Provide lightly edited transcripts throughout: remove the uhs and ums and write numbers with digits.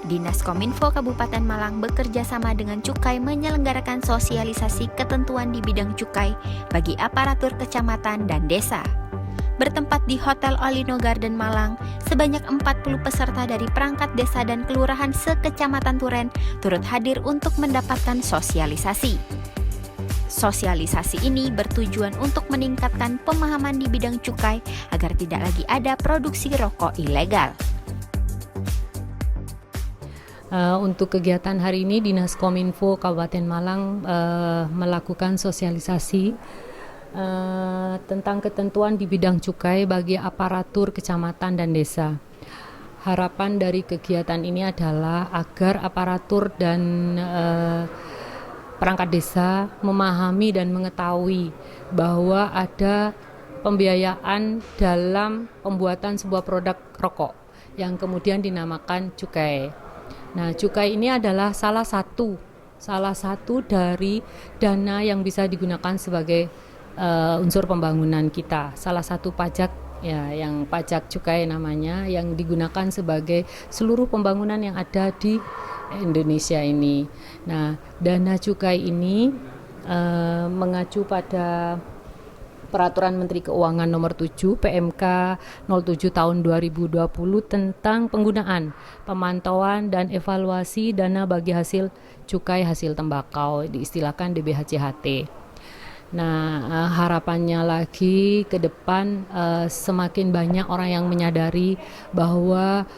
Dinas Kominfo Kabupaten Malang bekerja sama dengan Cukai menyelenggarakan sosialisasi ketentuan di bidang cukai bagi aparatur kecamatan dan desa. Bertempat di Hotel Olino Garden Malang, sebanyak 40 peserta dari perangkat desa dan kelurahan sekecamatan Turen turut hadir untuk mendapatkan sosialisasi. Sosialisasi ini bertujuan untuk meningkatkan pemahaman di bidang cukai agar tidak lagi ada produksi rokok ilegal. Untuk kegiatan hari ini, Dinas Kominfo Kabupaten Malang melakukan sosialisasi tentang ketentuan di bidang cukai bagi aparatur kecamatan dan desa. Harapan dari kegiatan ini adalah agar aparatur dan perangkat desa memahami dan mengetahui bahwa ada pembiayaan dalam pembuatan sebuah produk rokok yang kemudian dinamakan cukai. Nah, cukai ini adalah salah satu dari dana yang bisa digunakan sebagai unsur pembangunan kita. Salah satu pajak ya, yang pajak cukai namanya, yang digunakan sebagai seluruh pembangunan yang ada di Indonesia ini. Nah, dana cukai ini mengacu pada Peraturan Menteri Keuangan Nomor 7 PMK 07 Tahun 2020 tentang penggunaan, pemantauan dan evaluasi dana bagi hasil cukai hasil tembakau, diistilahkan DBHCHT. Nah, harapannya lagi ke depan semakin banyak orang yang menyadari bahwa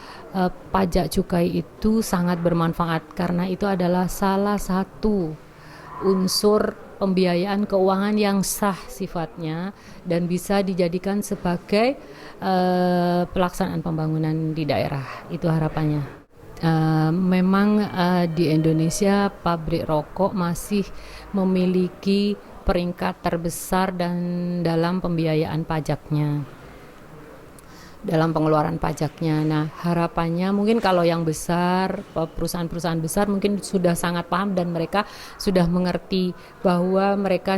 pajak cukai itu sangat bermanfaat karena itu adalah salah satu unsur pembiayaan keuangan yang sah sifatnya dan bisa dijadikan sebagai pelaksanaan pembangunan di daerah. Itu harapannya. Memang di Indonesia pabrik rokok masih memiliki peringkat terbesar dan dalam pembiayaan pajaknya, dalam pengeluaran pajaknya. Nah, harapannya mungkin kalau yang besar, perusahaan-perusahaan besar mungkin sudah sangat paham dan mereka sudah mengerti bahwa mereka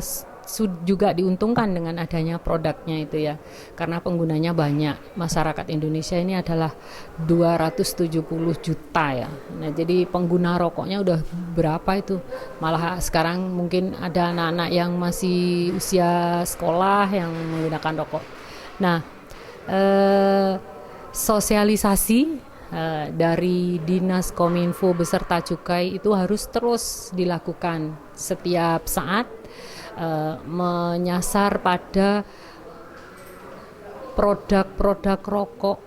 juga diuntungkan dengan adanya produknya itu ya, karena penggunanya banyak. Masyarakat Indonesia ini adalah 270 juta ya. Nah, jadi pengguna rokoknya udah berapa itu? Malah sekarang mungkin ada anak-anak yang masih usia sekolah yang menggunakan rokok. Nah, sosialisasi dari Dinas Kominfo beserta Cukai itu harus terus dilakukan setiap saat, menyasar pada produk-produk rokok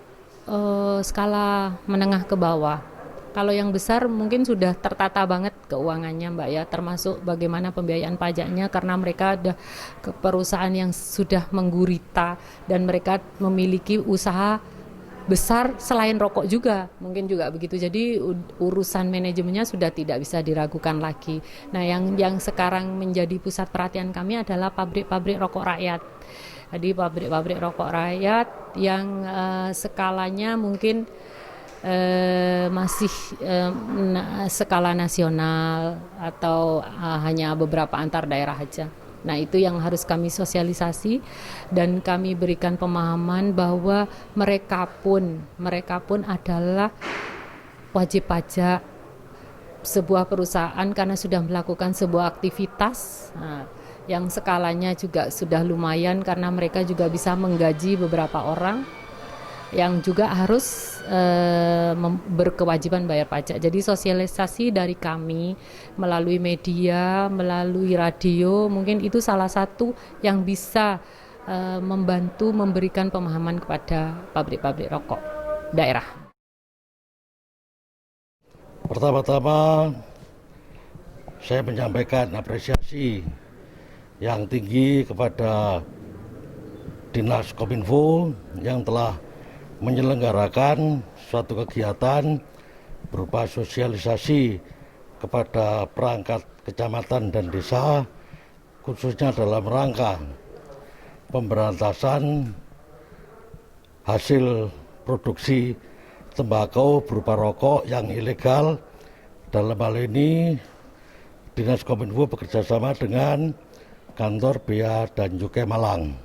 skala menengah ke bawah. Kalau yang besar mungkin sudah tertata banget keuangannya Mbak ya, termasuk bagaimana pembiayaan pajaknya karena mereka ada perusahaan yang sudah menggurita dan mereka memiliki usaha besar selain rokok juga, mungkin juga begitu. Jadi urusan manajemennya sudah tidak bisa diragukan lagi. Nah, yang sekarang menjadi pusat perhatian kami adalah pabrik-pabrik rokok rakyat. Jadi pabrik-pabrik rokok rakyat yang skalanya mungkin masih skala nasional atau hanya beberapa antar daerah aja. Nah, itu yang harus kami sosialisasi dan kami berikan pemahaman bahwa mereka pun adalah wajib pajak sebuah perusahaan karena sudah melakukan sebuah aktivitas yang skalanya juga sudah lumayan karena mereka juga bisa menggaji beberapa orang yang juga harus berkewajiban bayar pajak. Jadi sosialisasi dari kami melalui media, melalui radio, mungkin itu salah satu yang bisa membantu memberikan pemahaman kepada pabrik-pabrik rokok daerah. Pertama-tama saya menyampaikan apresiasi yang tinggi kepada Dinas Kominfo yang telah menyelenggarakan suatu kegiatan berupa sosialisasi kepada perangkat kecamatan dan desa khususnya dalam rangka pemberantasan hasil produksi tembakau berupa rokok yang ilegal. Dalam hal ini Dinas Kominfo bekerjasama dengan kantor Bea dan Cukai Malang.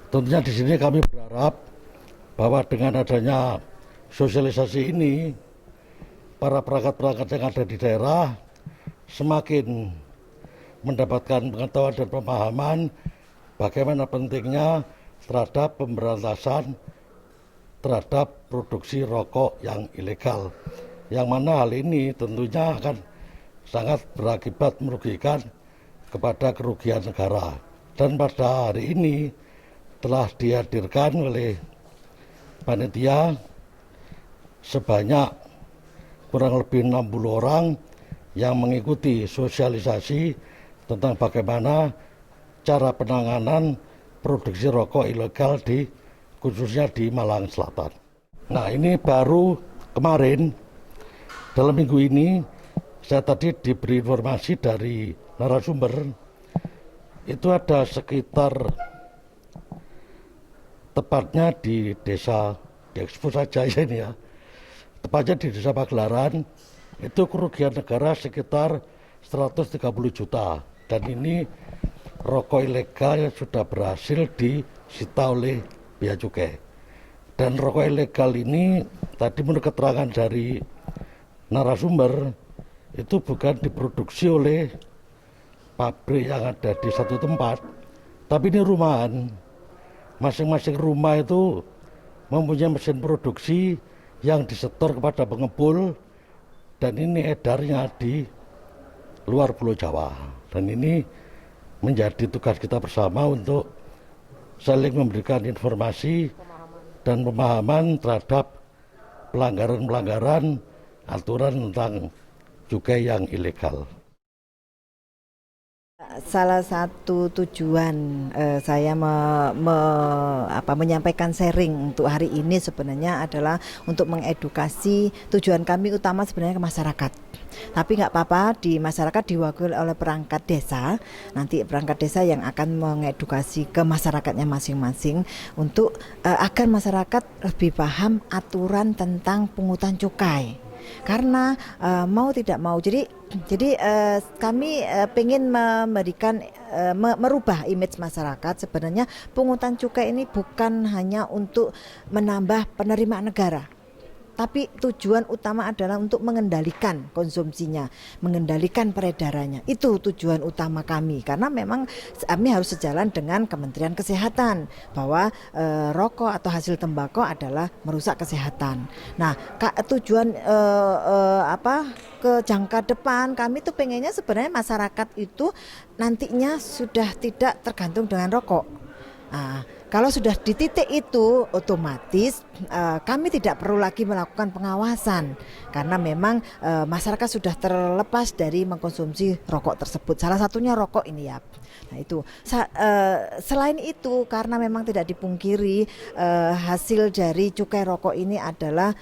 Tentunya di sini kami berharap bahwa dengan adanya sosialisasi ini, para perangkat-perangkat yang ada di daerah semakin mendapatkan pengetahuan dan pemahaman bagaimana pentingnya terhadap pemberantasan terhadap produksi rokok yang ilegal. Yang mana hal ini tentunya akan sangat berakibat merugikan kepada kerugian negara. Dan pada hari ini telah dihadirkan oleh panitia sebanyak kurang lebih 60 orang yang mengikuti sosialisasi tentang bagaimana cara penanganan produksi rokok ilegal khususnya di Malang Selatan. Nah, ini baru kemarin dalam minggu ini saya tadi diberi informasi dari narasumber, itu ada sekitar, tepatnya di desa, di Expo saja ini ya, tepatnya di desa Pagelaran, itu kerugian negara sekitar 130 juta. Dan ini rokok ilegal yang sudah berhasil disita oleh Bea Cukai. Dan rokok ilegal ini tadi menurut keterangan dari narasumber itu bukan diproduksi oleh pabrik yang ada di satu tempat, tapi ini rumahan. Masing-masing rumah itu mempunyai mesin produksi yang disetor kepada pengepul, dan ini edarnya di luar Pulau Jawa. Dan ini menjadi tugas kita bersama untuk saling memberikan informasi dan pemahaman terhadap pelanggaran-pelanggaran aturan tentang cukai yang ilegal. Salah satu tujuan saya menyampaikan sharing untuk hari ini sebenarnya adalah untuk mengedukasi. Tujuan kami utama sebenarnya ke masyarakat. Tapi nggak apa-apa, di masyarakat diwakili oleh perangkat desa. Nanti perangkat desa yang akan mengedukasi ke masyarakatnya masing-masing untuk agar masyarakat lebih paham aturan tentang pungutan cukai. Karena mau tidak mau, jadi kami ingin memberikan merubah image masyarakat. Sebenarnya pungutan cukai ini bukan hanya untuk menambah penerimaan negara, tapi tujuan utama adalah untuk mengendalikan konsumsinya, mengendalikan peredarannya. Itu tujuan utama kami, karena memang kami harus sejalan dengan Kementerian Kesehatan bahwa rokok atau hasil tembakau adalah merusak kesehatan. Nah, tujuan ke jangka depan kami tuh pengennya sebenarnya masyarakat itu nantinya sudah tidak tergantung dengan rokok. Nah, kalau sudah di titik itu, otomatis kami tidak perlu lagi melakukan pengawasan, karena memang masyarakat sudah terlepas dari mengkonsumsi rokok tersebut. Salah satunya rokok ini ya. Nah itu. Selain itu, karena memang tidak dipungkiri hasil dari cukai rokok ini adalah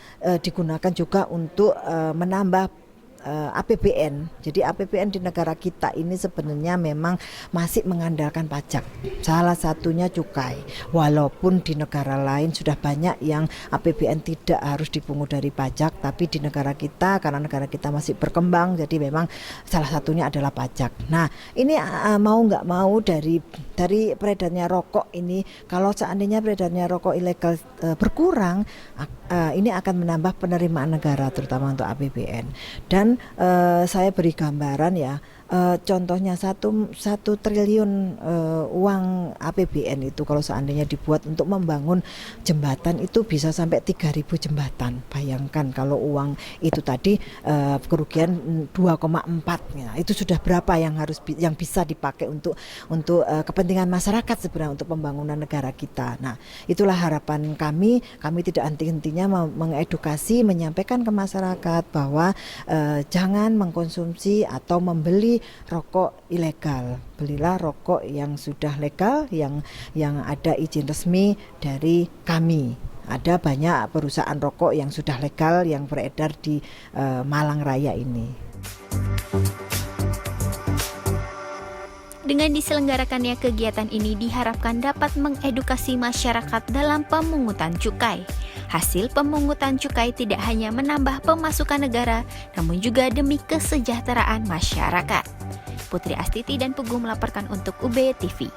digunakan juga untuk menambah APBN. Jadi APBN di negara kita ini sebenarnya memang masih mengandalkan pajak. Salah satunya cukai. Walaupun di negara lain sudah banyak yang APBN tidak harus dipungut dari pajak, tapi di negara kita, karena negara kita masih berkembang, jadi memang salah satunya adalah pajak. Nah, ini mau nggak mau dari peredarnya rokok ini, kalau seandainya peredarnya rokok ilegal berkurang, ini akan menambah penerimaan negara terutama untuk APBN. Dan saya beri gambaran ya, contohnya 1 triliun uang APBN itu kalau seandainya dibuat untuk membangun jembatan itu bisa sampai 3.000 jembatan. Bayangkan kalau uang itu tadi kerugian 2,4, ya, itu sudah berapa yang bisa dipakai untuk kepentingan masyarakat sebenarnya, untuk pembangunan negara kita. Nah, itulah harapan kami tidak henti-hentinya mengedukasi, menyampaikan ke masyarakat bahwa jangan mengkonsumsi atau membeli rokok ilegal. Belilah rokok yang sudah legal, yang ada izin resmi dari kami. Ada banyak perusahaan rokok yang sudah legal yang beredar di Malang Raya ini. Dengan diselenggarakannya kegiatan ini diharapkan dapat mengedukasi masyarakat dalam pemungutan cukai. Hasil pemungutan cukai tidak hanya menambah pemasukan negara, namun juga demi kesejahteraan masyarakat. Putri Astiti dan Pugu melaporkan untuk UB TV.